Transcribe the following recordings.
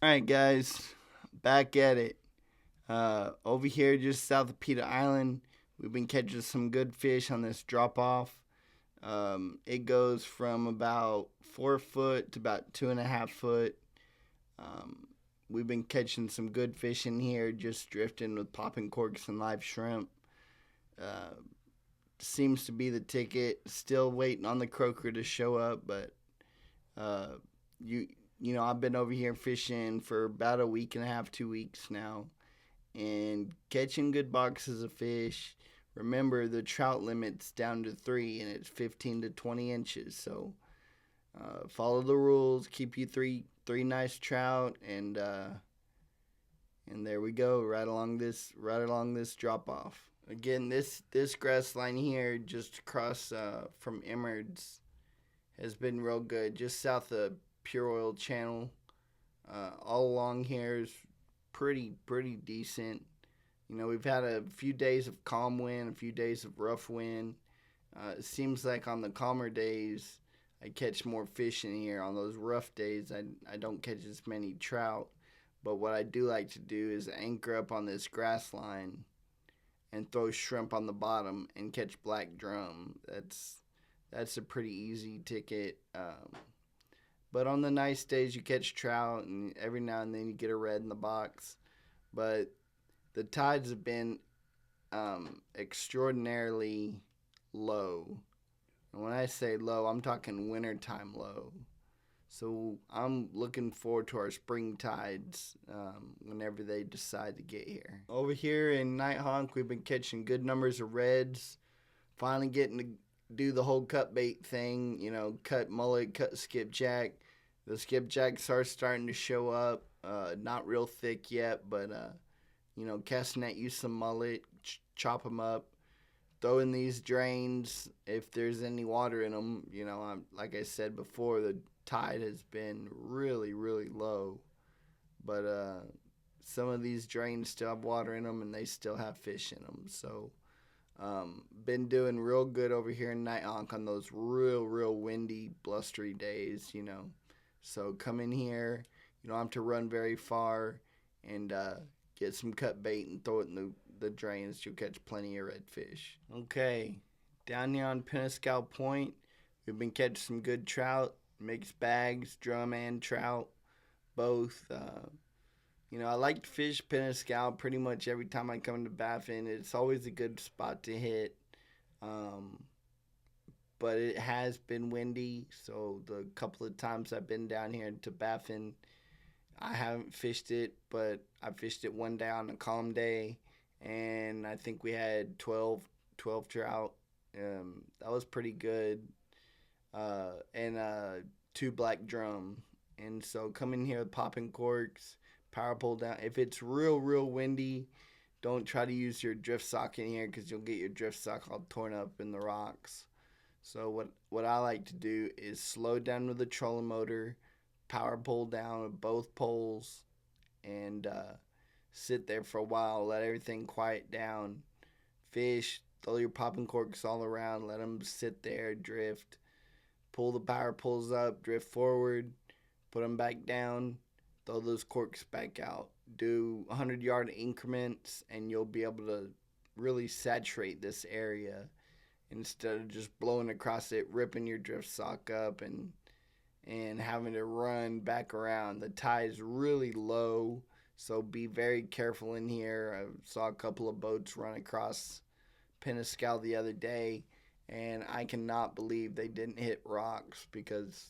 All right, guys, back at it. Over here, just south of Peter Island, we've been catching some good fish on this drop off. It goes from about 4 foot to about 2.5 foot. Um, we've been catching some good fish in here, just drifting with popping corks and live shrimp. Uh, Seems to be the ticket. Still waiting on the croaker to show up, but uh, you I've been over here fishing for about a week and a half, 2 weeks now, and catching good boxes of fish. Remember, the trout limit's down to three, and it's 15 to 20 inches. So follow the rules. Keep you three nice trout, and there we go. Right along this drop off. Again, this grass line here, just across from Emmerds, has been real good. Just south of Pure Oil Channel, all along here is pretty decent. We've had a few days of calm wind, a few days of rough wind. It seems like on the calmer days, I catch more fish in here. On those rough days, I don't catch as many trout. But what I do like to do is anchor up on this grass line and throw shrimp on the bottom and catch black drum. That's a pretty easy ticket. But on the nice days, you catch trout, and every now and then you get a red in the box. But the tides have been extraordinarily low. And when I say low, I'm talking wintertime low. So I'm looking forward to our spring tides whenever they decide to get here. Over here in Nighthawk, we've been catching good numbers of reds. Finally getting to do the whole cut bait thing. Cut mullet, cut skipjack. The skipjacks are starting to show up. Not real thick yet, but casting at you some mullet, chop them up, throw in these drains if there's any water in them. Like I said before, the tide has been really low, but some of these drains still have water in them and they still have fish in them. So been doing real good over here in Nighthawk on those real windy, blustery days. So come in here. You don't have to run very far, and get some cut bait and throw it in the drains. You'll catch plenty of redfish. Okay, down here on Penascal Point, we've been catching some good trout, mixed bags, drum and trout, both. I like to fish Penascal pretty much every time I come to Baffin. It's always a good spot to hit. Um, but it has been windy, so the couple of times I've been down here to Baffin, I haven't fished it, but I fished it one day on a calm day, and I think we had 12 trout. That was pretty good. And two black drum. And so come in here with popping corks, power pull down. If it's real windy, don't try to use your drift sock in here because you'll get your drift sock all torn up in the rocks. So what I like to do is slow down with the trolling motor, power pull down with both poles, and sit there for a while. Let everything quiet down. Fish, throw your popping corks all around. Let them sit there, drift. Pull the power pulls up, drift forward, put them back down, throw those corks back out. Do 100-yard increments, and you'll be able to really saturate this area instead of just blowing across it, ripping your drift sock up, and having to run back around. The tide's really low, so be very careful in here. I saw a couple of boats run across Penascal the other day, and I cannot believe they didn't hit rocks because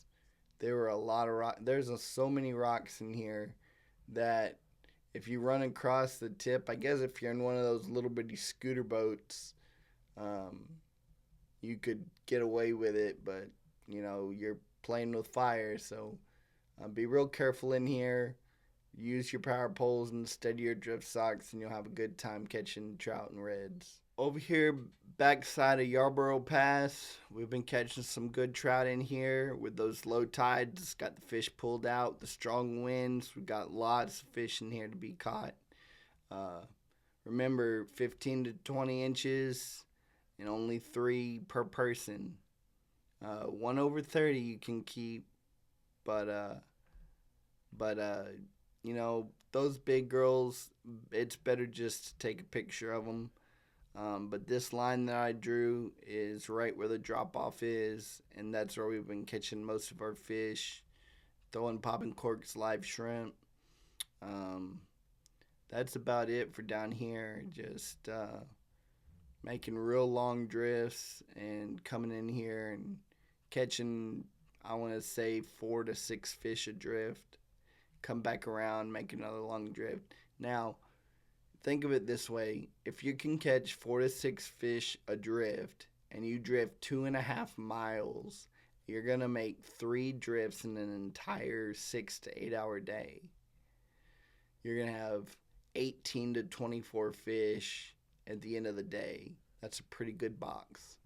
there were a lot of rocks. There's so many rocks in here that if you run across the tip, I guess if you're in one of those little bitty scooter boats, um, you could get away with it, but you're playing with fire, so be real careful in here. Use your power poles instead of your drift socks, and you'll have a good time catching trout and reds. Over here, backside of Yarborough Pass, we've been catching some good trout in here with those low tides. Got the fish pulled out, the strong winds. We've got lots of fish in here to be caught. Uh, Remember, 15 to 20 inches and only three per person. One over 30 you can keep, but You know, those big girls, it's better just to take a picture of them. But this line that I drew is right where the drop off is, and that's where we've been catching most of our fish, throwing popping corks, live shrimp. Um, that's about it for down here. Just making real long drifts and coming in here and catching, I want to say, 4 to 6 fish adrift. Come back around, make another long drift. Now, think of it this way: if you can catch 4 to 6 fish adrift and you drift 2.5 miles, you're gonna make 3 drifts in an entire 6 to 8 hour day. You're gonna have 18 to 24 fish at the end of the day. That's a pretty good box.